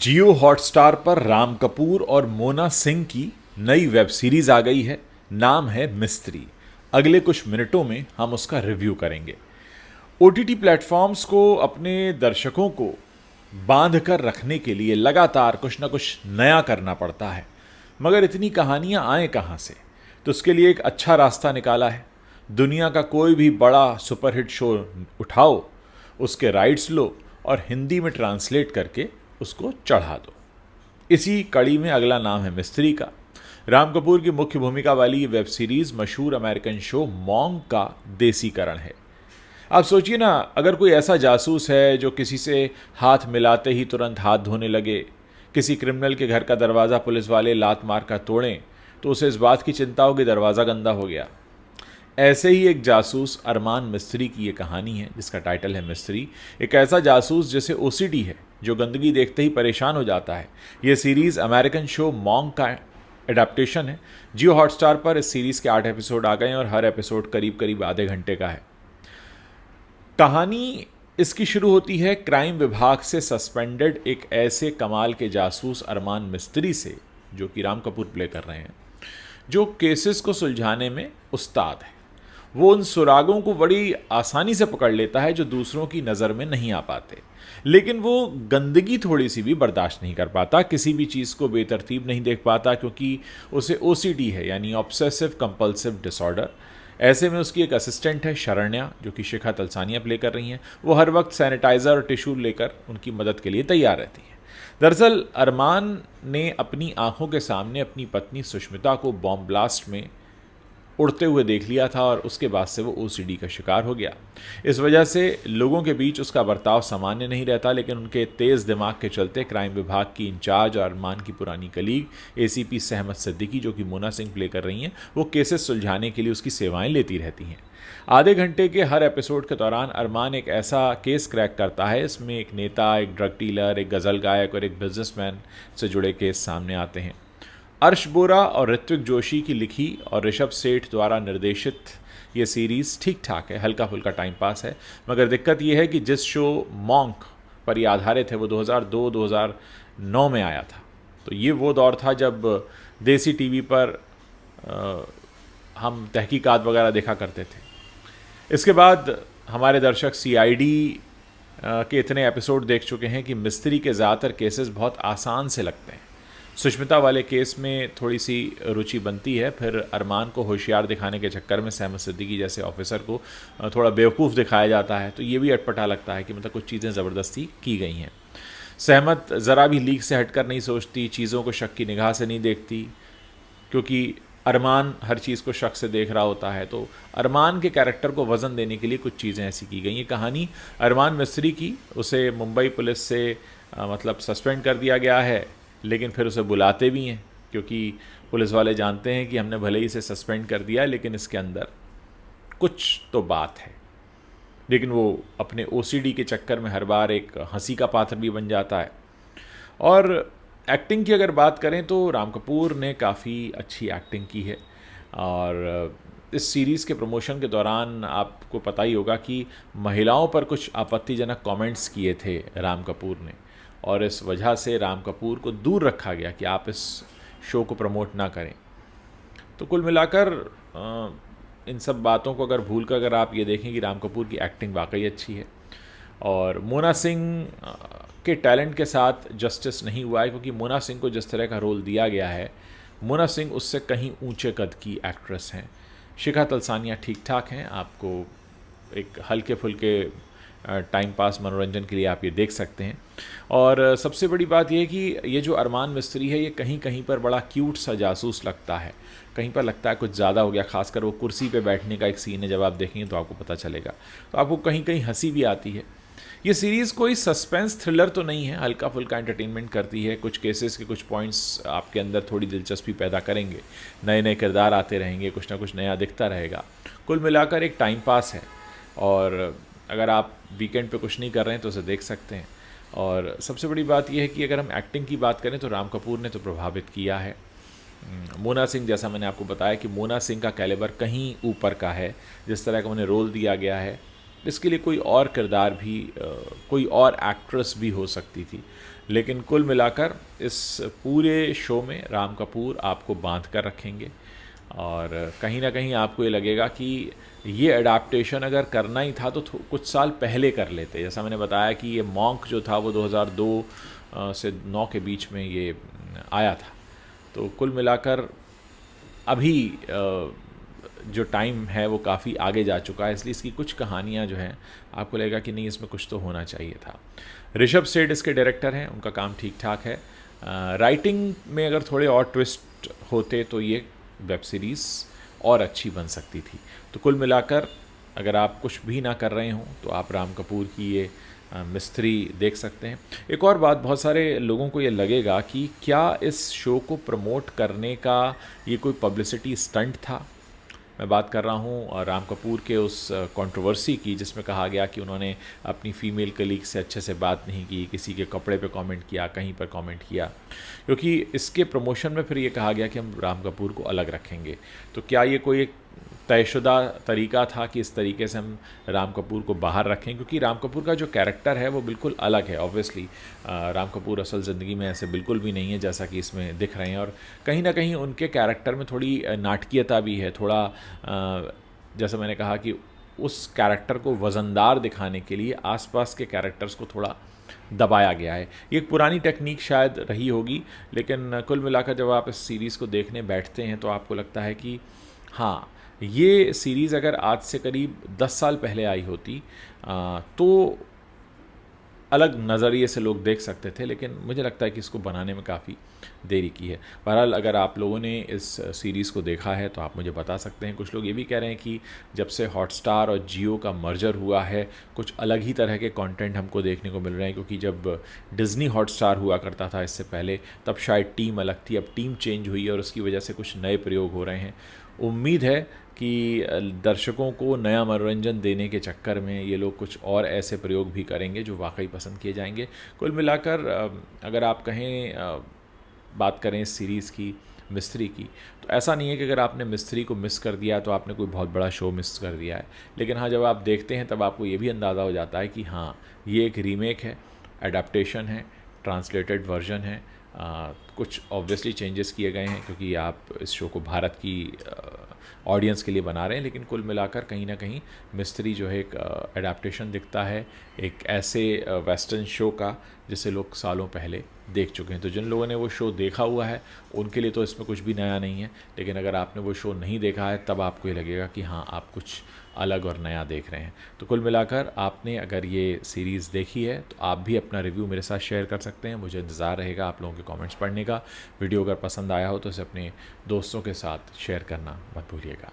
जियो Hotstar पर राम कपूर और मोना सिंह की नई वेब सीरीज आ गई है। नाम है मिस्त्री। अगले कुछ मिनटों में हम उसका रिव्यू करेंगे। ओटीटी प्लेटफॉर्म्स को अपने दर्शकों को बांध कर रखने के लिए लगातार कुछ ना कुछ नया करना पड़ता है, मगर इतनी कहानियां आए कहाँ से। तो उसके लिए एक अच्छा रास्ता निकाला है। दुनिया का कोई भी बड़ा सुपरहिट शो उठाओ, उसके राइट्स लो और हिंदी में ट्रांसलेट करके उसको चढ़ा दो। इसी कड़ी में अगला नाम है मिस्त्री का। राम कपूर की मुख्य भूमिका वाली ये वेब सीरीज मशहूर अमेरिकन शो मॉन्क का देसीकरण है। आप सोचिए ना, अगर कोई ऐसा जासूस है जो किसी से हाथ मिलाते ही तुरंत हाथ धोने लगे, किसी क्रिमिनल के घर का दरवाज़ा पुलिस वाले लात मार कर तोड़ें, तो उसे इस बात की चिंता होगी दरवाज़ा गंदा हो गया। ऐसे ही एक जासूस अरमान मिस्त्री की ये कहानी है जिसका टाइटल है मिस्त्री। एक ऐसा जासूस जिसे ओसीडी है, जो गंदगी देखते ही परेशान हो जाता है। ये सीरीज़ अमेरिकन शो मॉन्क का एडाप्टेशन है। जियो हॉटस्टार पर इस सीरीज़ के 8 एपिसोड आ गए हैं और हर एपिसोड करीब करीब आधे घंटे का है। कहानी इसकी शुरू होती है क्राइम विभाग से सस्पेंडेड एक ऐसे कमाल के जासूस अरमान मिस्त्री से, जो कि राम कपूर प्ले कर रहे हैं, जो केसेस को सुलझाने में उस्ताद है। वो उन सुरागों को बड़ी आसानी से पकड़ लेता है जो दूसरों की नज़र में नहीं आ पाते, लेकिन वो गंदगी थोड़ी सी भी बर्दाश्त नहीं कर पाता, किसी भी चीज़ को बेतरतीब नहीं देख पाता, क्योंकि उसे ओसीडी है, यानी ऑब्सेसिव कंपल्सिव डिसऑर्डर। ऐसे में उसकी एक असिस्टेंट है शरण्या, जो कि शिखा तलसानिया प्ले कर रही हैं। वो हर वक्त सैनिटाइज़र और टिश्यू लेकर उनकी मदद के लिए तैयार रहती हैं। दरअसल अरमान ने अपनी आंखों के सामने अपनी पत्नी सुष्मिता को बॉम्ब ब्लास्ट में उड़ते हुए देख लिया था और उसके बाद से वो ओसीडी का शिकार हो गया। इस वजह से लोगों के बीच उसका बर्ताव सामान्य नहीं रहता, लेकिन उनके तेज़ दिमाग के चलते क्राइम विभाग की इंचार्ज और अरमान की पुरानी कलीग एसीपी सहमत सिद्दीकी, जो कि मोना सिंह प्ले कर रही हैं, वो केसेस सुलझाने के लिए उसकी सेवाएं लेती रहती हैं। आधे घंटे के हर एपिसोड के दौरान अरमान एक ऐसा केस क्रैक करता है। इसमें एक नेता, एक ड्रग डीलर, एक गज़ल गायक और एक बिजनेसमैन से जुड़े केस सामने आते हैं। अर्श बोरा और ऋत्विक जोशी की लिखी और ऋषभ सेठ द्वारा निर्देशित ये सीरीज़ ठीक ठाक है, हल्का फुल्का टाइम पास है। मगर दिक्कत ये है कि जिस शो मॉन्क पर ये आधारित है वो 2002-2009 में आया था। तो ये वो दौर था जब देसी टीवी पर हम तहकीकात वगैरह देखा करते थे। इसके बाद हमारे दर्शक सीआईडी के इतने एपिसोड देख चुके हैं कि मिस्त्री के ज़्यादातर केसेस बहुत आसान से लगते हैं। सुष्मिता वाले केस में थोड़ी सी रुचि बनती है, फिर अरमान को होशियार दिखाने के चक्कर में सहमत सिद्दीकी जैसे ऑफिसर को थोड़ा बेवकूफ़ दिखाया जाता है, तो ये भी अटपटा लगता है कि मतलब कुछ चीज़ें ज़बरदस्ती की गई हैं। सहमत ज़रा भी लीक से हटकर नहीं सोचती, चीज़ों को शक की निगाह से नहीं देखती, क्योंकि अरमान हर चीज़ को शक से देख रहा होता है। तो अरमान के कैरेक्टर को वज़न देने के लिए कुछ चीज़ें ऐसी की गई। ये कहानी अरमान मिस्त्री की, उसे मुंबई पुलिस से मतलब सस्पेंड कर दिया गया है, लेकिन फिर उसे बुलाते भी हैं, क्योंकि पुलिस वाले जानते हैं कि हमने भले ही इसे सस्पेंड कर दिया, लेकिन इसके अंदर कुछ तो बात है। लेकिन वो अपने ओसीडी के चक्कर में हर बार एक हंसी का पात्र भी बन जाता है। और एक्टिंग की अगर बात करें तो राम कपूर ने काफ़ी अच्छी एक्टिंग की है। और इस सीरीज़ के प्रमोशन के दौरान आपको पता ही होगा कि महिलाओं पर कुछ आपत्तिजनक कमेंट्स किए थे राम कपूर ने, और इस वजह से राम कपूर को दूर रखा गया कि आप इस शो को प्रमोट ना करें। तो कुल मिलाकर इन सब बातों को अगर भूल कर अगर आप ये देखें कि राम कपूर की एक्टिंग वाकई अच्छी है। और मोना सिंह के टैलेंट के साथ जस्टिस नहीं हुआ है, क्योंकि मोना सिंह को जिस तरह का रोल दिया गया है, मोना सिंह उससे कहीं ऊंचे कद की एक्ट्रेस हैं। शिखा तलसानिया ठीक ठाक हैं, आपको एक हल्के फुल्के टाइम पास मनोरंजन के लिए आप ये देख सकते हैं। और सबसे बड़ी बात यह है कि ये जो अरमान मिस्त्री है, ये कहीं कहीं पर बड़ा क्यूट सा जासूस लगता है, कहीं पर लगता है कुछ ज़्यादा हो गया। खासकर वो कुर्सी पे बैठने का एक सीन है, जब आप देखेंगे तो आपको पता चलेगा, तो आपको कहीं कहीं हंसी भी आती है। ये सीरीज़ कोई सस्पेंस थ्रिलर तो नहीं है, हल्का फुल्का एंटरटेनमेंट करती है। कुछ केसेस के कुछ पॉइंट्स आपके अंदर थोड़ी दिलचस्पी पैदा करेंगे, नए नए किरदार आते रहेंगे, कुछ ना कुछ नया दिखता रहेगा। कुल मिलाकर एक टाइम पास है, और अगर आप वीकेंड पे कुछ नहीं कर रहे हैं तो उसे देख सकते हैं। और सबसे बड़ी बात यह है कि अगर हम एक्टिंग की बात करें तो राम कपूर ने तो प्रभावित किया है। मोना सिंह, जैसा मैंने आपको बताया कि मोना सिंह का कैलिबर कहीं ऊपर का है, जिस तरह का उन्हें रोल दिया गया है इसके लिए कोई और किरदार भी कोई और एक्ट्रेस भी हो सकती थी, लेकिन कुल मिलाकर इस पूरे शो में राम कपूर आपको बांध कर रखेंगे और कहीं ना कहीं आपको ये लगेगा कि ये अडाप्टेशन अगर करना ही था तो कुछ साल पहले कर लेते। जैसा मैंने बताया कि ये मॉन्क जो था वो 2002 से 9 के बीच में ये आया था। तो कुल मिलाकर अभी जो टाइम है वो काफ़ी आगे जा चुका है, इसलिए इसकी कुछ कहानियाँ जो हैं आपको लगेगा कि नहीं इसमें कुछ तो होना चाहिए था। ऋषभ सेठ इसके डायरेक्टर हैं, उनका काम ठीक ठाक है। राइटिंग में अगर थोड़े और ट्विस्ट होते तो ये वेब सीरीज़ और अच्छी बन सकती थी। तो कुल मिलाकर अगर आप कुछ भी ना कर रहे हों तो आप राम कपूर की ये मिस्त्री देख सकते हैं। एक और बात, बहुत सारे लोगों को ये लगेगा कि क्या इस शो को प्रमोट करने का ये कोई पब्लिसिटी स्टंट था। मैं बात कर रहा हूँ राम कपूर के उस कंट्रोवर्सी की जिसमें कहा गया कि उन्होंने अपनी फ़ीमेल कलीग से अच्छे से बात नहीं की, किसी के कपड़े पे कमेंट किया, कहीं पर कमेंट किया, क्योंकि इसके प्रमोशन में फिर ये कहा गया कि हम राम कपूर को अलग रखेंगे। तो क्या ये कोई एक तयशुदा तरीका था कि इस तरीके से हम राम कपूर को बाहर रखें, क्योंकि राम कपूर का जो कैरेक्टर है वो बिल्कुल अलग है। ऑब्वियसली राम कपूर असल ज़िंदगी में ऐसे बिल्कुल भी नहीं है जैसा कि इसमें दिख रहे हैं, और कहीं ना कहीं उनके कैरेक्टर में थोड़ी नाटकीयता भी है। थोड़ा जैसा मैंने कहा कि उस कैरेक्टर को वज़नदार दिखाने के लिए आसपास के कैरेक्टर्स को थोड़ा दबाया गया है। ये एक पुरानी टेक्निक शायद रही होगी, लेकिन कुल मिलाकर जब आप इस सीरीज़ को देखने बैठते हैं तो आपको लगता है कि हाँ, ये सीरीज़ अगर आज से करीब 10 साल पहले आई होती तो अलग नज़रिए से लोग देख सकते थे, लेकिन मुझे लगता है कि इसको बनाने में काफ़ी देरी की है। बहरहाल अगर आप लोगों ने इस सीरीज़ को देखा है तो आप मुझे बता सकते हैं। कुछ लोग ये भी कह रहे हैं कि जब से हॉटस्टार और जियो का मर्जर हुआ है कुछ अलग ही तरह के कंटेंट हमको देखने को मिल रहे हैं, क्योंकि जब डिज़नी हॉटस्टार हुआ करता था इससे पहले तब शायद टीम अलग थी, अब टीम चेंज हुई है और उसकी वजह से कुछ नए प्रयोग हो रहे हैं। उम्मीद है कि दर्शकों को नया मनोरंजन देने के चक्कर में ये लोग कुछ और ऐसे प्रयोग भी करेंगे जो वाकई पसंद किए जाएंगे। कुल मिलाकर अगर आप कहें बात करें इस सीरीज़ की मिस्त्री की, तो ऐसा नहीं है कि अगर आपने मिस्त्री को मिस कर दिया तो आपने कोई बहुत बड़ा शो मिस कर दिया है। लेकिन हाँ, जब आप देखते हैं तब आपको ये भी अंदाज़ा हो जाता है कि हाँ, ये एक रीमेक है, एडाप्टेशन है, ट्रांसलेटेड वर्जन है। कुछ ऑब्वियसली चेंजेस किए गए हैं क्योंकि आप इस शो को भारत की ऑडियंस के लिए बना रहे हैं, लेकिन कुल मिलाकर कहीं ना कहीं मिस्त्री जो है एक एडाप्टेशन दिखता है एक ऐसे वेस्टर्न शो का जिसे लोग सालों पहले देख चुके हैं। तो जिन लोगों ने वो शो देखा हुआ है उनके लिए तो इसमें कुछ भी नया नहीं है, लेकिन अगर आपने वो शो नहीं देखा है तब आपको ये लगेगा कि हाँ, आप कुछ अलग और नया देख रहे हैं। तो कुल मिलाकर आपने अगर ये सीरीज़ देखी है तो आप भी अपना रिव्यू मेरे साथ शेयर कर सकते हैं। मुझे इंतज़ार रहेगा आप लोगों के कमेंट्स पढ़ने का। वीडियो अगर पसंद आया हो तो इसे अपने दोस्तों के साथ शेयर करना मत भूलिएगा।